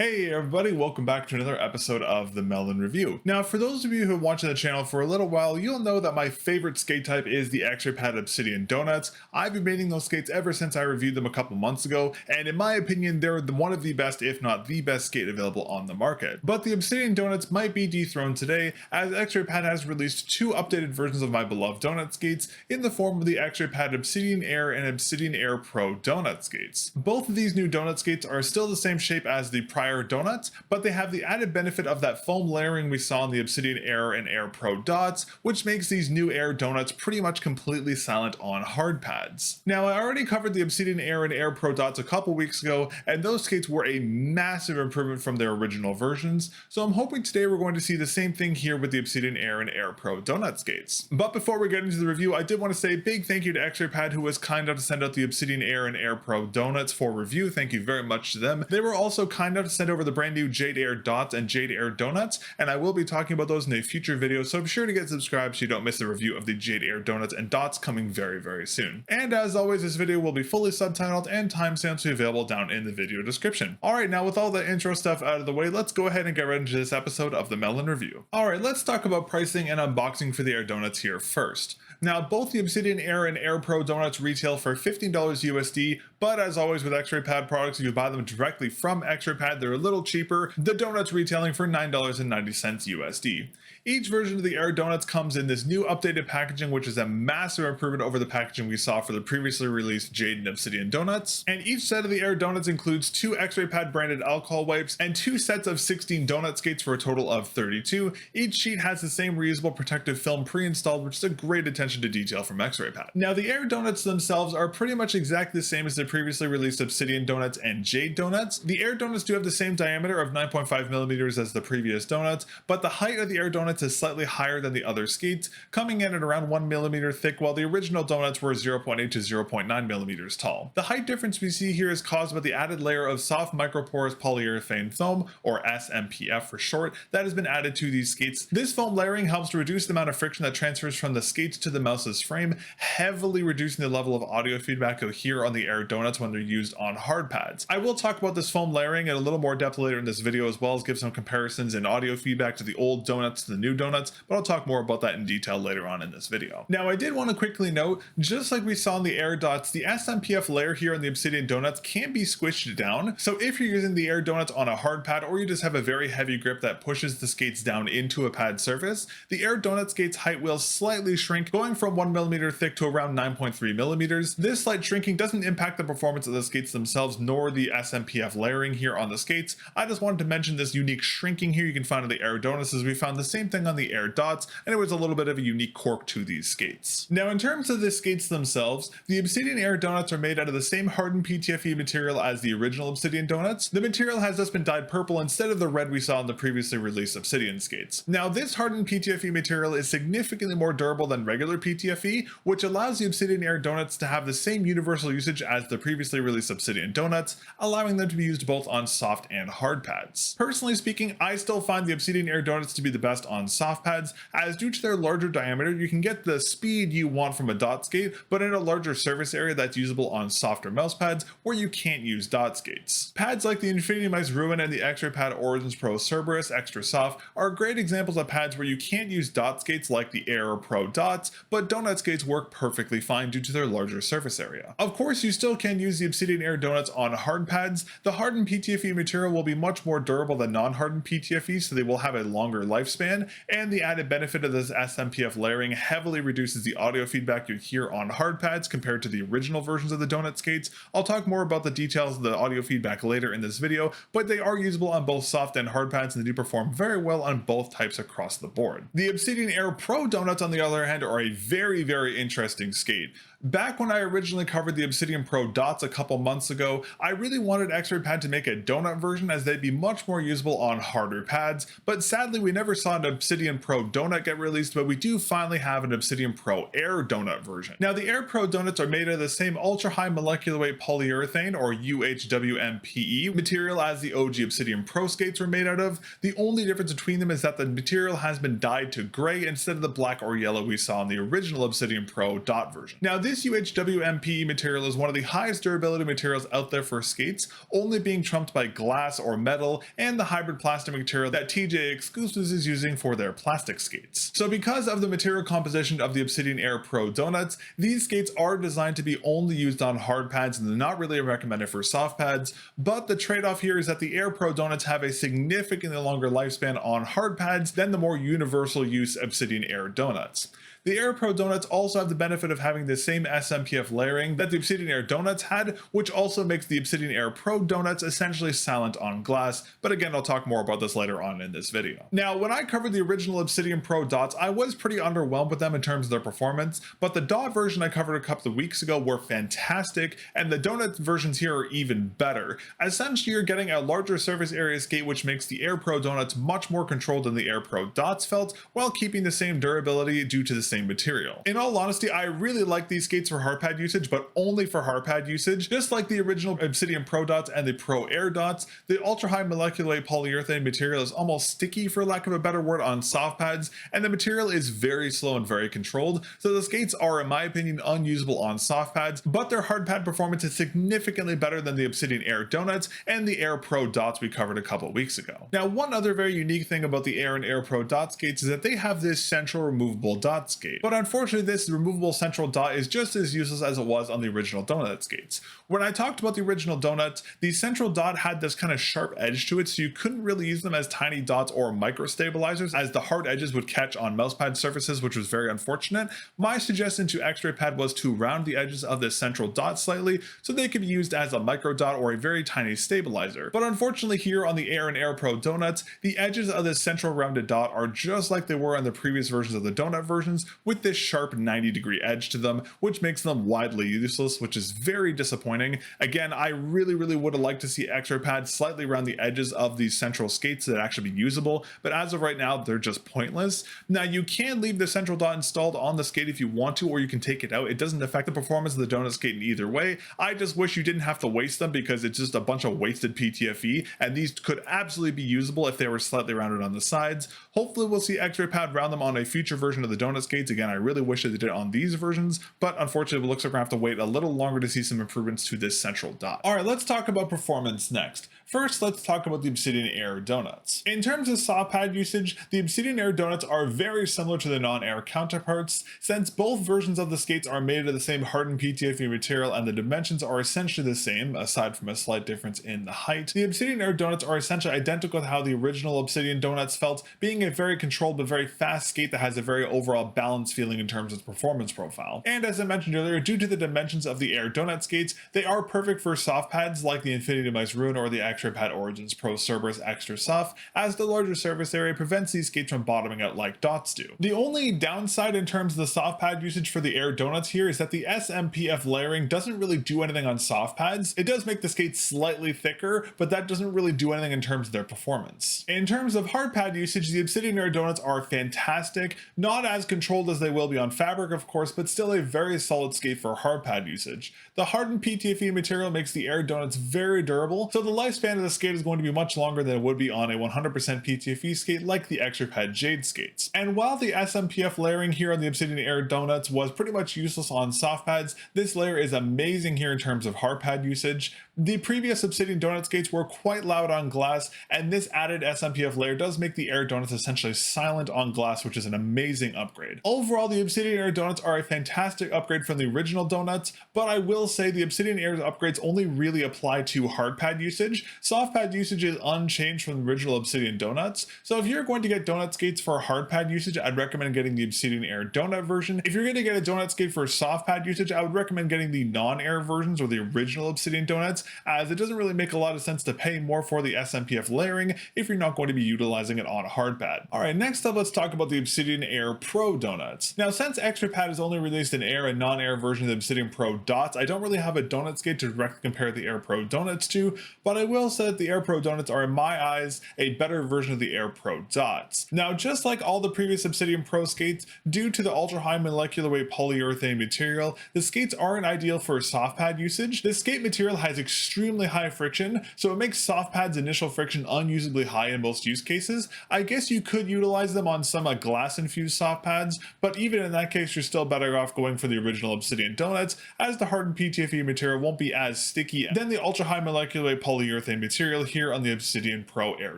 Hey everybody, welcome back to another episode of the mel0n Review. Now, for those of you who have watched the channel for a little while, you'll know that my favorite skate type is the X-Raypad Obsidian Donuts. I've been making those skates ever since I reviewed them a couple months ago, and in my opinion, they're one of the best, if not the best skate available on the market. But the Obsidian Donuts might be dethroned today, as X-Raypad has released two updated versions of my beloved donut skates in the form of the X-Raypad Obsidian Air and Obsidian Air Pro donut skates. Both of these new donut skates are still the same shape as the prior donuts, but they have the added benefit of that foam layering we saw in the Obsidian Air and Air Pro dots, which makes these new Air donuts pretty much completely silent on hard pads. Now, I already covered the Obsidian Air and Air Pro dots a couple weeks ago, and those skates were a massive improvement from their original versions, so I'm hoping today we're going to see the same thing here with the Obsidian Air and Air Pro donut skates. But before we get into the review, I did want to say a big thank you to X-Raypad, who was kind enough to send out the Obsidian Air and Air Pro donuts for review. Thank you very much to them. They were also kind enough to send over the brand new Jade Air dots and Jade Air donuts, and I will be talking about those in a future video, so be sure to get subscribed so you don't miss the review of the Jade Air donuts and dots coming very soon. And as always, this video will be fully subtitled and timestamps will be available down in the video description. Alright, now with all the intro stuff out of the way, let's go ahead and get right into this episode of the mel0n Review. Alright, let's talk about pricing and unboxing for the Air donuts here first. Now, both the Obsidian Air and Air Pro donuts retail for $15 USD, but as always with X-Raypad products, if you buy them directly from X-Raypad, they're a little cheaper, the donuts retailing for $9.90 USD. Each version of the Air donuts comes in this new updated packaging, which is a massive improvement over the packaging we saw for the previously released Jade and Obsidian donuts, and each set of the Air donuts includes two X-Raypad branded alcohol wipes and two sets of 16 donut skates for a total of 32. Each sheet has the same reusable protective film pre-installed, which is a great attention to detail from X-Raypad. Now, the Air donuts themselves are pretty much exactly the same as the previously released Obsidian donuts and Jade donuts. The Air donuts do have the same diameter of 9.5 millimeters as the previous donuts, but the height of the Air donuts is slightly higher than the other skates, coming in at around 1 millimeter thick, while the original donuts were 0.8 to 0.9 millimeters tall. The height difference we see here is caused by the added layer of soft microporous polyurethane foam, or SMPF for short, that has been added to these skates. This foam layering helps to reduce the amount of friction that transfers from the skates to the mouse's frame, heavily reducing the level of audio feedback you'll hear on the Air donuts when they're used on hard pads. I will talk about this foam layering in a little more depth later in this video, as well as give some comparisons in audio feedback to the old donuts to the new donuts, but I'll talk more about that in detail later on in this video. Now, I did want to quickly note, just like we saw in the Air dots, the SMPF layer here on the Obsidian donuts can be squished down, so if you're using the Air donuts on a hard pad, or you just have a very heavy grip that pushes the skates down into a pad surface, the Air donut skates height will slightly shrink, going from 1 millimeter thick to around 9.3 millimeters. This slight shrinking doesn't impact the performance of the skates themselves, nor the SMPF layering here on the skates. I just wanted to mention this unique shrinking here you can find on the Air donuts, as we found the same thing on the Air dots, and it was a little bit of a unique quirk to these skates. Now, in terms of the skates themselves, the Obsidian Air donuts are made out of the same hardened PTFE material as the original Obsidian donuts. The material has just been dyed purple instead of the red we saw in the previously released Obsidian skates. Now, this hardened PTFE material is significantly more durable than regular PTFE, which allows the Obsidian Air donuts to have the same universal usage as the previously released Obsidian donuts, allowing them to be used both on soft and hard pads. Personally speaking, I still find the Obsidian Air donuts to be the best on soft pads, as due to their larger diameter, you can get the speed you want from a dot skate, but in a larger surface area that's usable on softer mouse pads where you can't use dot skates. Pads like the Infinity Mice Ruin and the X-Raypad Origins Pro Cerberus Extra Soft are great examples of pads where you can't use dot skates like the Air Pro dots, but donut skates work perfectly fine due to their larger surface area. Of course, you still can use the Obsidian Air donuts on hard pads. The hardened PTFE material will be much more durable than non-hardened PTFE, so they will have a longer lifespan, and the added benefit of this SMPF layering heavily reduces the audio feedback you hear on hard pads compared to the original versions of the donut skates. I'll talk more about the details of the audio feedback later in this video, but they are usable on both soft and hard pads, and they do perform very well on both types across the board. The Obsidian Air Pro donuts, on the other hand, are a very interesting skate. Back when I originally covered the Obsidian Pro dots a couple months ago, I really wanted X-Raypad to make a donut version, as they'd be much more usable on harder pads, but sadly we never saw an Obsidian Pro donut get released, but we do finally have an Obsidian Pro Air donut version. Now, the Air Pro donuts are made of the same ultra high molecular weight polyurethane, or UHWMPE material, as the OG Obsidian Pro skates were made out of. The only difference between them is that the material has been dyed to gray instead of the black or yellow we saw in the original Obsidian Pro dot version. Now, this UHWMPE material is one of the highest durability materials out there for skates, only being trumped by glass or metal and the hybrid plastic material that TJ Exclusives is using for their plastic skates. So because of the material composition of the Obsidian Air Pro Donuts, these skates are designed to be only used on hard pads and they're not really recommended for soft pads, but the trade-off here is that the Air Pro Donuts have a significantly longer lifespan on hard pads than the more universal use Obsidian Air Donuts. The Air Pro Donuts also have the benefit of having the same SMPF layering that the Obsidian Air Donuts had, which also makes the Obsidian Air Pro Donuts essentially silent on glass, but again, I'll talk more about this later on in this video. Now, when I covered the original Obsidian Pro Dots, I was pretty underwhelmed with them in terms of their performance, but the dot version I covered a couple of weeks ago were fantastic, and the donut versions here are even better. Essentially, you're getting a larger surface area skate, which makes the Air Pro Donuts much more controlled than the Air Pro Dots felt, while keeping the same durability due to the same material. In all honesty, I really like these skates for hard pad usage, but only for hard pad usage. Just like the original Obsidian Pro Dots and the Pro Air Dots, the ultra high molecular weight polyurethane material is almost sticky, for lack of a better word, on soft pads, and the material is very slow and very controlled, so the skates are, in my opinion, unusable on soft pads, but their hard pad performance is significantly better than the Obsidian Air Donuts and the Air Pro Dots we covered a couple of weeks ago. Now, one other very unique thing about the Air and Air Pro Dot skates is that they have this central removable dot skate, but unfortunately this removable central dot is just as useless as it was on the original donut skates. When I talked about the original donuts, the central dot had this kind of sharp edge to it, so you couldn't really use them as tiny dots or micro stabilizers, as the hard edges would catch on mousepad surfaces, which was very unfortunate. My suggestion to X-Raypad was to round the edges of this central dot slightly so they could be used as a micro dot or a very tiny stabilizer. But unfortunately here on the Air and Air Pro Donuts, the edges of this central rounded dot are just like they were on the previous versions of the donut versions, with this sharp 90-degree edge to them, which makes them widely useless, which is very disappointing. Again, I really would have liked to see X-Raypad slightly around the edges of these central skates that actually be usable, but as of right now, they're just pointless. Now, you can leave the central dot installed on the skate if you want to, or you can take it out. It doesn't affect the performance of the donut skate in either way. I just wish you didn't have to waste them, because it's just a bunch of wasted PTFE, and these could absolutely be usable if they were slightly rounded on the sides. Hopefully we'll see X-Raypad round them on a future version of the donut skates. Again, I really wish that they did it on these versions, but unfortunately it looks like we're gonna have to wait a little longer to see some improvements to this central dot. All right, let's talk about performance next. First, let's talk about the Obsidian Air Donuts. In terms of soft pad usage, the Obsidian Air Donuts are very similar to the non-air counterparts, since both versions of the skates are made of the same hardened PTFE material and the dimensions are essentially the same, aside from a slight difference in the height. The Obsidian Air Donuts are essentially identical to how the original Obsidian Donuts felt, being a very controlled but very fast skate that has a very overall balanced feeling in terms of performance profile. And as I mentioned earlier, due to the dimensions of the Air Donut skates, they are perfect for soft pads like the Infinity mel0n or the X-Raypad Origins Pro Cerberus Extra Soft, as the larger surface area prevents these skates from bottoming out like dots do. The only downside in terms of the soft pad usage for the Air Donuts here is that the SMPF layering doesn't really do anything on soft pads. It does make the skates slightly thicker, but that doesn't really do anything in terms of their performance. In terms of hard pad usage, the Obsidian Air Donuts are fantastic, not as controlled as they will be on fabric of course, but still a very solid skate for hard pad usage. The hardened PTFE material makes the Air Donuts very durable, so the lifespan of the skate is going to be much longer than it would be on a 100% PTFE skate like the X-Raypad Jade skates. And while the SMPF layering here on the Obsidian Air Donuts was pretty much useless on soft pads, this layer is amazing here in terms of hard pad usage. The previous Obsidian Donut skates were quite loud on glass, and this added SMPF layer does make the Air Donuts essentially silent on glass, which is an amazing upgrade. Overall, the Obsidian Air Donuts are a fantastic upgrade from the original Donuts, but I will say the Obsidian Air upgrades only really apply to hard pad usage. Soft pad usage is unchanged from the original Obsidian Donuts, so if you're going to get donut skates for hard pad usage, I'd recommend getting the Obsidian Air Donut version. If you're going to get a donut skate for soft pad usage, I would recommend getting the non-air versions or the original Obsidian Donuts, as it doesn't really make a lot of sense to pay more for the SMPF layering if you're not going to be utilizing it on a hard pad. Alright, next up let's talk about the Obsidian Air Pro Donuts. Now, since X-Raypad has only released an air and non-air version of the Obsidian Pro Dots, I don't really have a donut skate to directly compare the Air Pro Donuts to, but I will say that the Air Pro Donuts are in my eyes a better version of the Air Pro Dots. Now, just like all the previous Obsidian Pro skates, due to the ultra high molecular weight polyurethane material, the skates aren't ideal for soft pad usage. The skate material has extremely high friction, so it makes soft pads initial friction unusably high in most use cases. I guess you could utilize them on some glass infused soft pads, but even in that case you're still better off going for the original Obsidian Donuts, as the hardened PTFE material won't be as sticky than the ultra high molecular weight polyurethane material here on the Obsidian Pro Air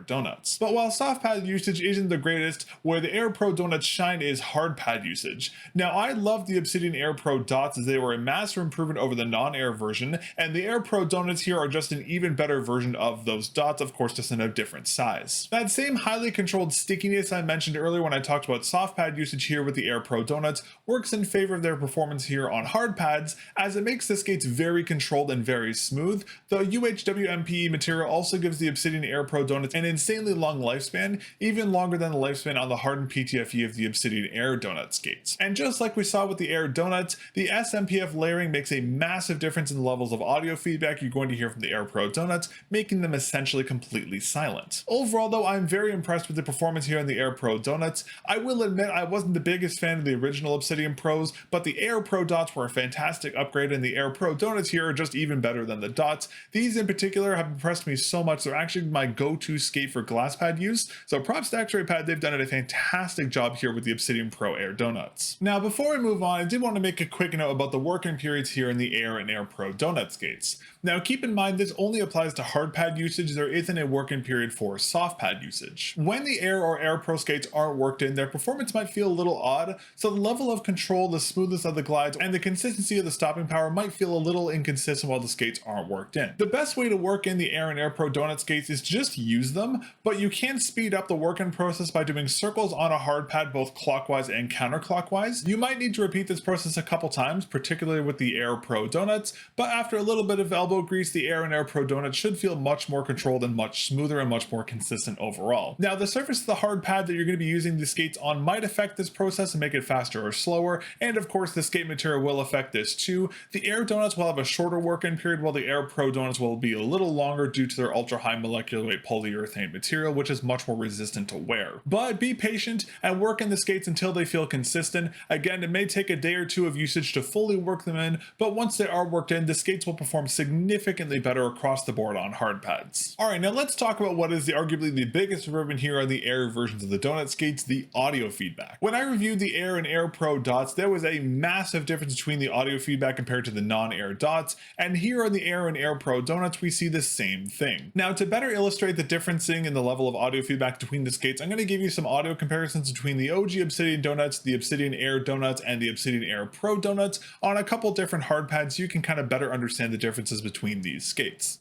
Donuts. But while soft pad usage isn't the greatest, where the Air Pro Donuts shine is hard pad usage. Now I love the Obsidian Air Pro Dots as they were a massive improvement over the non-air version, and the Air Pro Donuts here are just an even better version of those dots, of course just in a different size. That same highly controlled stickiness I mentioned earlier when I talked about soft pad usage here with the Air Pro Donuts works in favor of their performance here on hard pads, as it makes the skates very controlled and very smooth. The UHWMPE material also gives the Obsidian Air Pro Donuts an insanely long lifespan, even longer than the lifespan on the hardened PTFE of the Obsidian Air Donut skates. And just like we saw with the Air Donuts, the SMPF layering makes a massive difference in the levels of audio feedback you're going to hear from the Air Pro Donuts, making them essentially completely silent. Overall though, I'm very impressed with the performance here in the Air Pro Donuts. I will admit I wasn't the biggest fan of the original Obsidian Pros, but the Air Pro Dots were a fantastic upgrade, and the Air Pro Donuts here are just even better than the Dots. These in particular have impressed me so much, they're actually my go-to skate for glass pad use, so props to X-Raypad, they've done a fantastic job here with the Obsidian Pro Air Donuts. Now before we move on, I did want to make a quick note about the working periods here in the Air and Air Pro Donut skates. Now keep in mind this only applies to hard pad usage, there isn't a working period for soft pad usage. When the Air or Air Pro skates aren't worked in, their performance might feel a little odd, so the level of control, the smoothness of the glides, and the consistency of the stopping power might feel a little inconsistent while the skates aren't worked in. The best way to work in the Air and Air Pro Donut skates is to just use them, but you can speed up the work-in process by doing circles on a hard pad both clockwise and counterclockwise. You might need to repeat this process a couple times, particularly with the Air Pro Donuts, but after a little bit of elbow grease, the Air and Air Pro Donut should feel much more controlled and much smoother and much more consistent overall. Now the surface of the hard pad that you're going to be using the skates on might affect this process and make it faster or slower, and of course the skate material will affect this too. The Air Donuts will have a shorter work-in period, while the Air Pro Donuts will be a little longer due to their ultra high molecular weight polyurethane material, which is much more resistant to wear. But be patient and work in the skates until they feel consistent. Again, it may take a day or two of usage to fully work them in, but once they are worked in, the skates will perform significantly better across the board on hard pads. Alright, now let's talk about what is arguably the biggest improvement here on the Air versions of the Donut skates, the audio feedback. When I reviewed the Air and Air Pro Dots, there was a massive difference between the audio feedback compared to the non-Air Dots, and here on the Air and Air Pro Donuts we see the same thing. Now to better illustrate the differencing in the level of audio feedback between the skates, I'm going to give you some audio comparisons between the OG Obsidian Donuts, the Obsidian Air Donuts, and the Obsidian Air Pro Donuts on a couple different hard pads so you can kind of better understand the differences between these skates.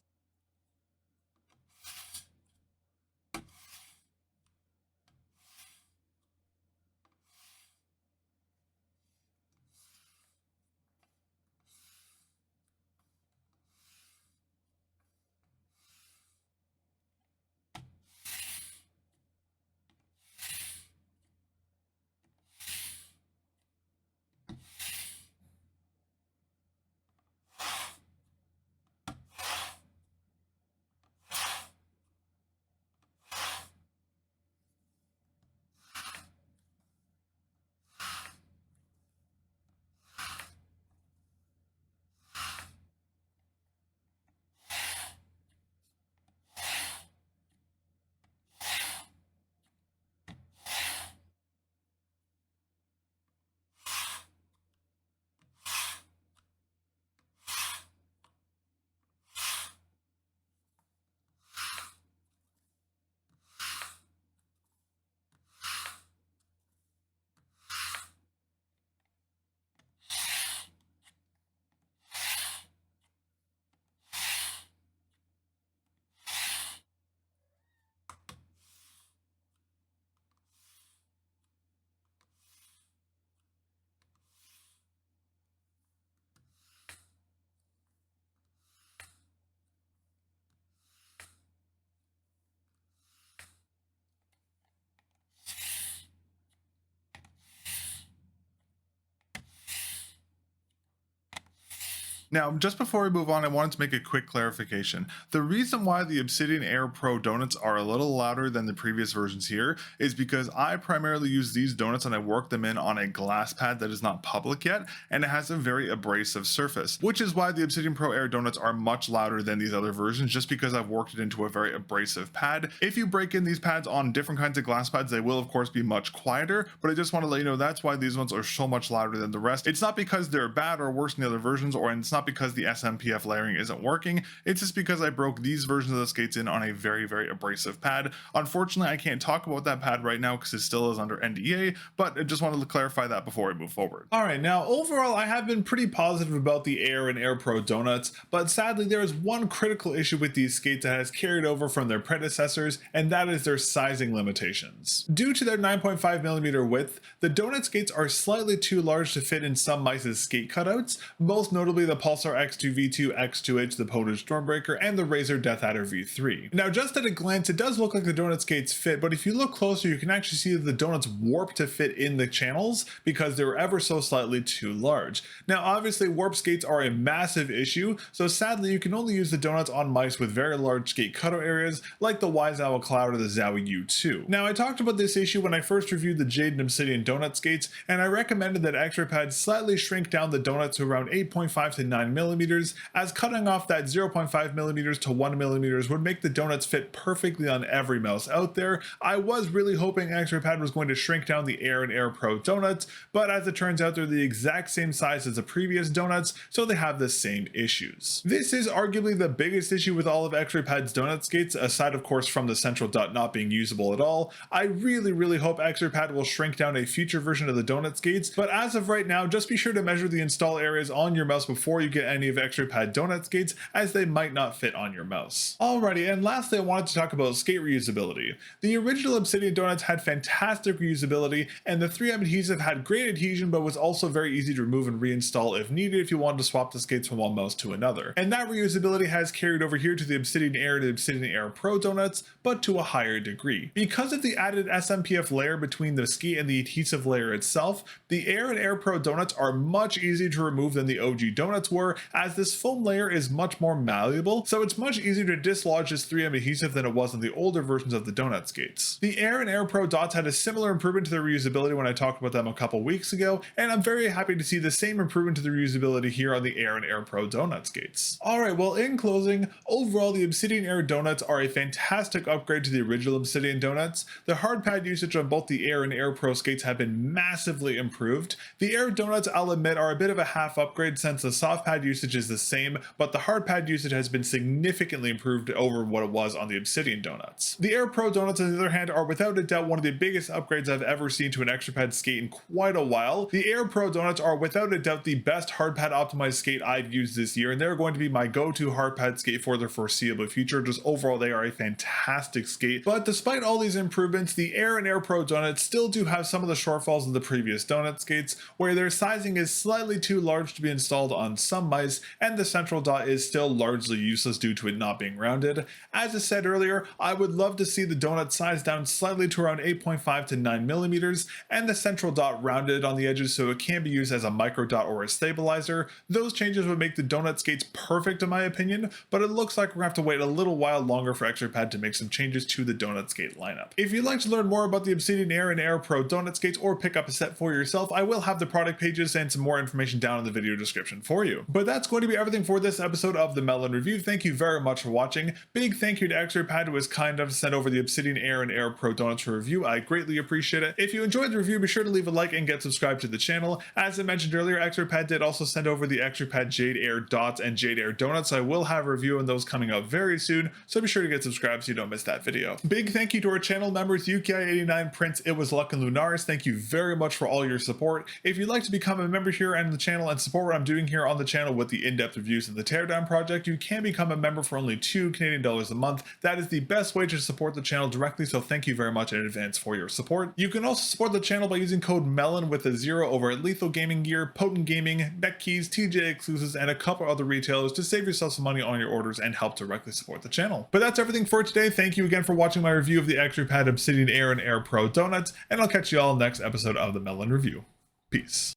Now, just before we move on, I wanted to make a quick clarification. The reason why the Obsidian Air Pro donuts are a little louder than the previous versions here is because I primarily use these donuts and I work them in on a glass pad that is not public yet, and it has a very abrasive surface, which is why the Obsidian Pro Air donuts are much louder than these other versions, just because I've worked it into a very abrasive pad. If you break in these pads on different kinds of glass pads, they will of course be much quieter, but I just want to let you know that's why these ones are so much louder than the rest. It's not because they're bad or worse than the other versions, or it's not because the SMPF layering isn't working. It's just because I broke these versions of the skates in on a very, very abrasive pad. Unfortunately, I can't talk about that pad right now because it still is under NDA, but I just wanted to clarify that before we move forward. All right, now overall, I have been pretty positive about the Air and Air Pro donuts, but sadly, there is one critical issue with these skates that has carried over from their predecessors, and that is their sizing limitations. Due to their 9.5mm width, the donut skates are slightly too large to fit in some mice's skate cutouts, most notably the Pulsar X2V2, X2H, the Ponage Stormbreaker, and the Razor Death Adder V3. Now, just at a glance, it does look like the donut skates fit, but if you look closer, you can actually see that the donuts warp to fit in the channels because they're ever so slightly too large. Now, obviously, warp skates are a massive issue, so sadly, you can only use the donuts on mice with very large skate cutout areas, like the Wise Owl Cloud or the Zowie U2. Now, I talked about this issue when I first reviewed the Jade and Obsidian donut skates, and I recommended that X-Raypad slightly shrink down the donuts to around 8.5 to 9mm, as cutting off that 0.5mm to 1mm would make the donuts fit perfectly on every mouse out there. I was really hoping X-Raypad was going to shrink down the Air and Air Pro donuts, but as it turns out, they're the exact same size as the previous donuts, so they have the same issues. This is arguably the biggest issue with all of X-Raypad's donut skates, aside of course from the central dot not being usable at all. I really hope X-Raypad will shrink down a future version of the donut skates, but as of right now, just be sure to measure the install areas on your mouse before you get any of X-Raypad donut skates, as they might not fit on your mouse. Alrighty, and lastly I wanted to talk about skate reusability. The original Obsidian donuts had fantastic reusability, and the 3M adhesive had great adhesion but was also very easy to remove and reinstall if needed if you wanted to swap the skates from one mouse to another. And that reusability has carried over here to the Obsidian Air and the Obsidian Air Pro donuts, but to a higher degree. Because of the added SMPF layer between the skate and the adhesive layer itself, the Air and Air Pro donuts are much easier to remove than the OG donuts were, as this foam layer is much more malleable, so it's much easier to dislodge this 3M adhesive than it was in the older versions of the donut skates. The Air and Air Pro dots had a similar improvement to their reusability when I talked about them a couple weeks ago, and I'm very happy to see the same improvement to the reusability here on the Air and Air Pro donut skates. Alright, well in closing, overall the Obsidian Air donuts are a fantastic upgrade to the original Obsidian donuts. The hard pad usage on both the Air and Air Pro skates have been massively improved. The Air donuts, I'll admit, are a bit of a half upgrade since the soft pad usage is the same, but the hard pad usage has been significantly improved over what it was on the Obsidian donuts. The Air Pro donuts, on the other hand, are without a doubt one of the biggest upgrades I've ever seen to an X-Raypad skate in quite a while. The Air Pro donuts are without a doubt the best hard pad optimized skate I've used this year, and they're going to be my go-to hard pad skate for the foreseeable future. Just overall, they are a fantastic skate. But despite all these improvements, the Air and Air Pro donuts still do have some of the shortfalls of the previous donut skates, where their sizing is slightly too large to be installed on some mice, and the central dot is still largely useless due to it not being rounded. As I said earlier, I would love to see the donut size down slightly to around 8.5 to 9mm, and the central dot rounded on the edges so it can be used as a micro dot or a stabilizer. Those changes would make the donut skates perfect in my opinion, but it looks like we're gonna have to wait a little while longer for X-Raypad to make some changes to the donut skate lineup. If you'd like to learn more about the Obsidian Air and Air Pro donut skates or pick up a set for yourself, I will have the product pages and some more information down in the video description for you. But that's going to be everything for this episode of the mel0n Review. Thank you very much for watching. Big thank you to X-Raypad, who was kind enough to send over the Obsidian Air and Air Pro donuts for review. I greatly appreciate it. If you enjoyed the review, be sure to leave a like and get subscribed to the channel. As I mentioned earlier, X-Raypad did also send over the X-Raypad Jade Air dots and Jade Air donuts, so I will have a review on those coming up very soon, so be sure to get subscribed so you don't miss that video. Big thank you to our channel members, UKI89, Prince, It Was Luck, and Lunaris. Thank you very much for all your support. If you'd like to become a member here and the channel and support what I'm doing here on the channel with the in-depth reviews of the Teardown project, you can become a member for only $2 Canadian a month. That is the best way to support the channel directly, so thank you very much in advance for your support. You can also support the channel by using code mel0n with a 0 over at Lethal Gaming Gear, Potent Gaming, Beck Keys, TJ Exclusives, and a couple other retailers to save yourself some money on your orders and help directly support the channel. But that's everything for today. Thank you again for watching my review of the X-Raypad Obsidian Air and Air Pro donuts, and I'll catch you all next episode of the mel0n Review. Peace.